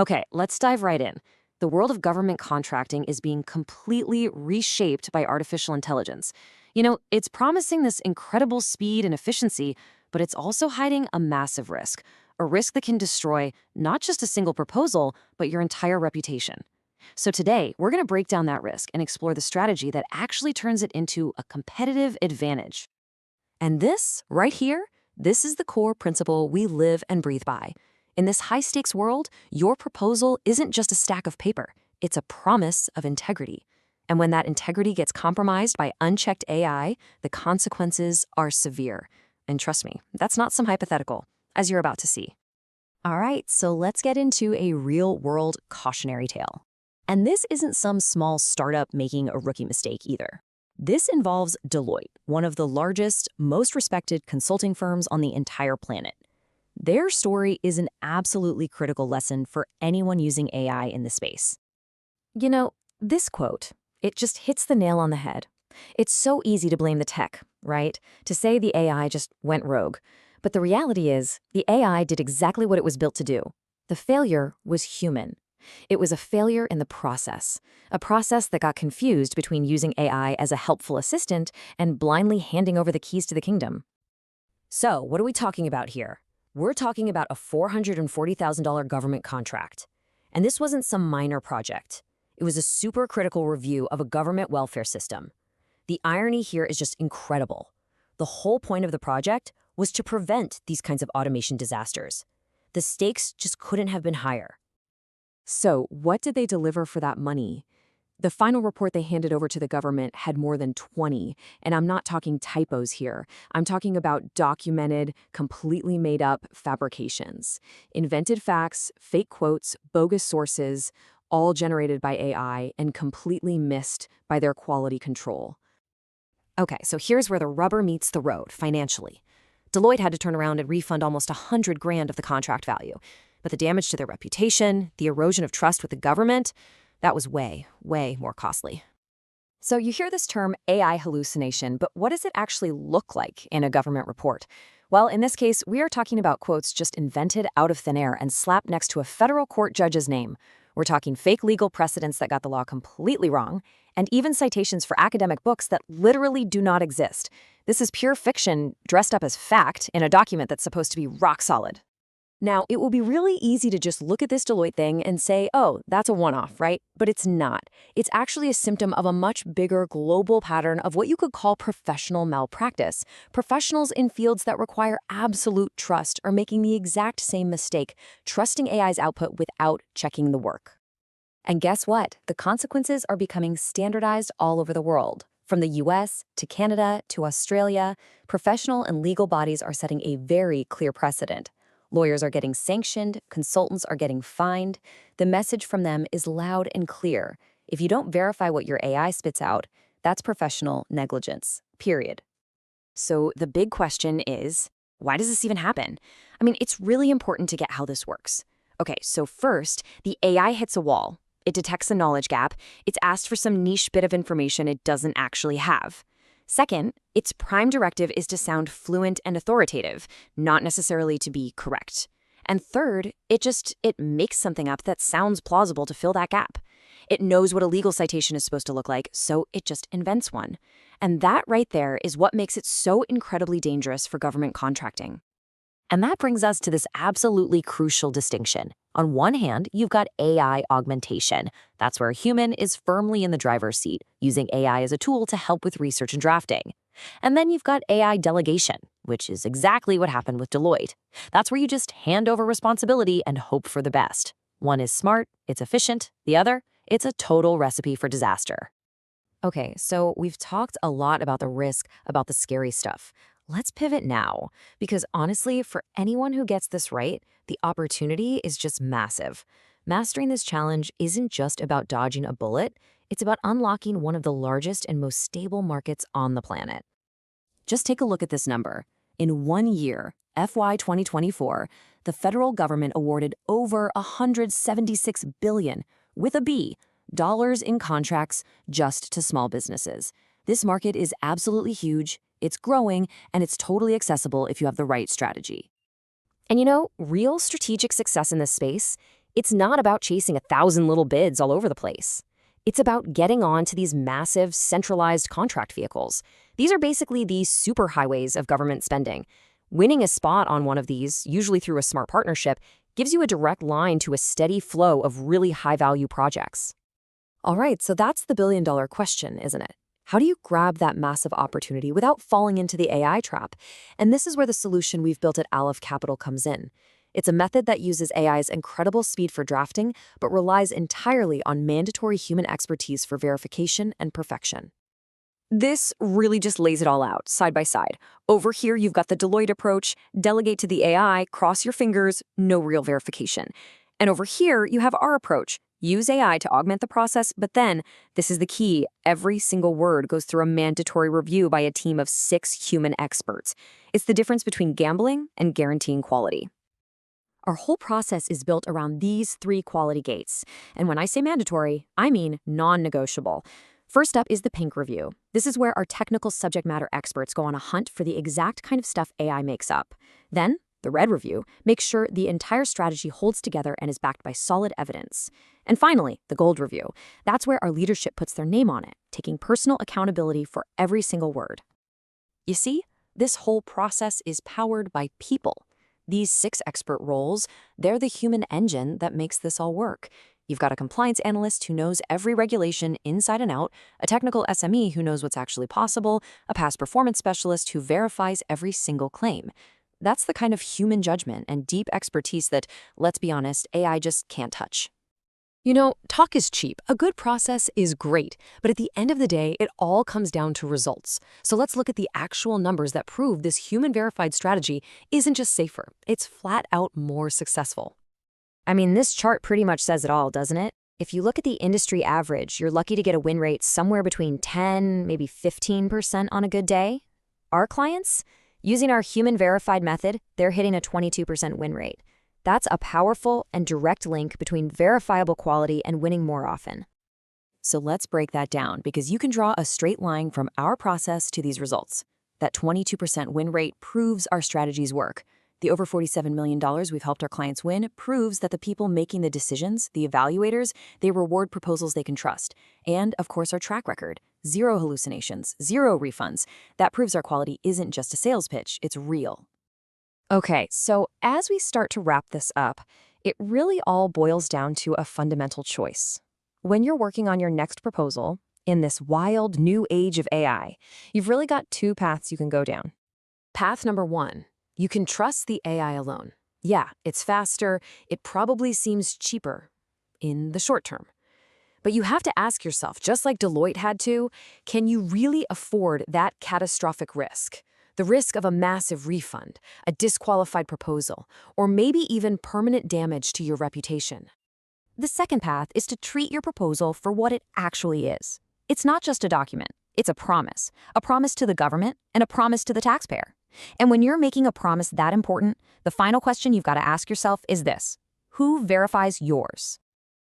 Okay, let's dive right in. The world of government contracting is being completely reshaped by artificial intelligence. It's promising this incredible speed and efficiency, but it's also hiding a massive risk, a risk that can destroy not just a single proposal, but your entire reputation. So today, we're going to break down that risk and explore the strategy that actually turns it into a competitive advantage. And this, right here, this is the core principle we live and breathe by. In this high-stakes world, your proposal isn't just a stack of paper. It's a promise of integrity. And when that integrity gets compromised by unchecked AI, the consequences are severe. And trust me, that's not some hypothetical, as you're about to see. All right, so let's get into a real-world cautionary tale. And this isn't some small startup making a rookie mistake either. This involves Deloitte, one of the largest, most respected consulting firms on the entire planet. Their story is an absolutely critical lesson for anyone using AI in the space. This quote, it just hits the nail on the head. It's so easy to blame the tech, right? To say the AI just went rogue. But the reality is, the AI did exactly what it was built to do. The failure was human. It was a failure in the process, a process that got confused between using AI as a helpful assistant and blindly handing over the keys to the kingdom. So, what are we talking about here? We're talking about a $440,000 government contract. And this wasn't some minor project. It was a super critical review of a government welfare system. The irony here is just incredible. The whole point of the project was to prevent these kinds of automation disasters. The stakes just couldn't have been higher. So, what did they deliver for that money? The final report they handed over to the government had more than 20, and I'm not talking typos here. I'm talking about documented, completely made up fabrications. Invented facts, fake quotes, bogus sources, all generated by AI and completely missed by their quality control. Okay, so here's where the rubber meets the road financially. Deloitte had to turn around and refund almost $100,000 of the contract value. But the damage to their reputation, the erosion of trust with the government, that was way, way more costly. So you hear this term AI hallucination, but what does it actually look like in a government report? Well, in this case, we are talking about quotes just invented out of thin air and slapped next to a federal court judge's name. We're talking fake legal precedents that got the law completely wrong, and even citations for academic books that literally do not exist. This is pure fiction dressed up as fact in a document that's supposed to be rock solid. Now, it will be really easy to just look at this Deloitte thing and say, oh, that's a one-off, right? But it's not. It's actually a symptom of a much bigger global pattern of what you could call professional malpractice. Professionals in fields that require absolute trust are making the exact same mistake, trusting AI's output without checking the work. And guess what? The consequences are becoming standardized all over the world. From the US to Canada to Australia, professional and legal bodies are setting a very clear precedent. Lawyers are getting sanctioned, consultants are getting fined. The message from them is loud and clear. If you don't verify what your AI spits out, that's professional negligence, period. So the big question is, why does this even happen? I mean, it's really important to get how this works. Okay, so first, the AI hits a wall. It detects a knowledge gap. It's asked for some niche bit of information it doesn't actually have. Second, its prime directive is to sound fluent and authoritative, not necessarily to be correct. And third, it makes something up that sounds plausible to fill that gap. It knows what a legal citation is supposed to look like, so it just invents one. And that right there is what makes it so incredibly dangerous for government contracting. And that brings us to this absolutely crucial distinction. On one hand, you've got AI augmentation. That's where a human is firmly in the driver's seat, using AI as a tool to help with research and drafting. And then you've got AI delegation, which is exactly what happened with Deloitte. That's where you just hand over responsibility and hope for the best. One is smart, it's efficient. The other, it's a total recipe for disaster. Okay, so we've talked a lot about the risk, about the scary stuff. Let's pivot now, because honestly, for anyone who gets this right, the opportunity is just massive. Mastering this challenge isn't just about dodging a bullet, it's about unlocking one of the largest and most stable markets on the planet. Just take a look at this number. In 1 year, FY 2024, the federal government awarded over $176 billion, with a B, dollars in contracts just to small businesses. This market is absolutely huge, it's growing, and it's totally accessible if you have the right strategy. And real strategic success in this space, It's not about chasing 1,000 little bids all over the place. It's about getting on to these massive, centralized contract vehicles. These are basically the superhighways of government spending. Winning a spot on one of these, usually through a smart partnership, gives you a direct line to a steady flow of really high-value projects. All right, so that's the billion-dollar question, isn't it? How do you grab that massive opportunity without falling into the AI trap? And this is where the solution we've built at Aleph Capital comes in. It's a method that uses AI's incredible speed for drafting, but relies entirely on mandatory human expertise for verification and perfection. This really just lays it all out, side by side. Over here, you've got the Deloitte approach, delegate to the AI, cross your fingers, no real verification. And over here, you have our approach. Use AI to augment the process, but then, this is the key, every single word goes through a mandatory review by a team of 6 human experts. It's the difference between gambling and guaranteeing quality. Our whole process is built around these 3 quality gates. And when I say mandatory, I mean non-negotiable. First up is the pink review. This is where our technical subject matter experts go on a hunt for the exact kind of stuff AI makes up. Then, the red review makes sure the entire strategy holds together and is backed by solid evidence. And finally, the gold review. That's where our leadership puts their name on it, taking personal accountability for every single word. You see, this whole process is powered by people. These 6 expert roles, they're the human engine that makes this all work. You've got a compliance analyst who knows every regulation inside and out, a technical SME who knows what's actually possible, a past performance specialist who verifies every single claim. That's the kind of human judgment and deep expertise that, let's be honest, AI just can't touch. You know, talk is cheap. A good process is great, but at the end of the day, it all comes down to results. So let's look at the actual numbers that prove this human-verified strategy isn't just safer, it's flat out more successful. I mean, this chart pretty much says it all, doesn't it? If you look at the industry average, you're lucky to get a win rate somewhere between 10, maybe 15% on a good day. Our clients, using our human-verified method, they're hitting a 22% win rate. That's a powerful and direct link between verifiable quality and winning more often. So let's break that down, because you can draw a straight line from our process to these results. That 22% win rate proves our strategies work. The over $47 million we've helped our clients win proves that the people making the decisions, the evaluators, they reward proposals they can trust. And, of course, our track record. 0 hallucinations, 0 refunds. That proves our quality isn't just a sales pitch, it's real. Okay, so as we start to wrap this up, it really all boils down to a fundamental choice. When you're working on your next proposal, in this wild new age of AI, you've really got 2 paths you can go down. Path number 1, you can trust the AI alone. Yeah, it's faster, it probably seems cheaper in the short term. But you have to ask yourself, just like Deloitte had to, can you really afford that catastrophic risk? The risk of a massive refund, a disqualified proposal, or maybe even permanent damage to your reputation. The second path is to treat your proposal for what it actually is. It's not just a document, it's a promise to the government and a promise to the taxpayer. And when you're making a promise that important, the final question you've got to ask yourself is this: who verifies yours?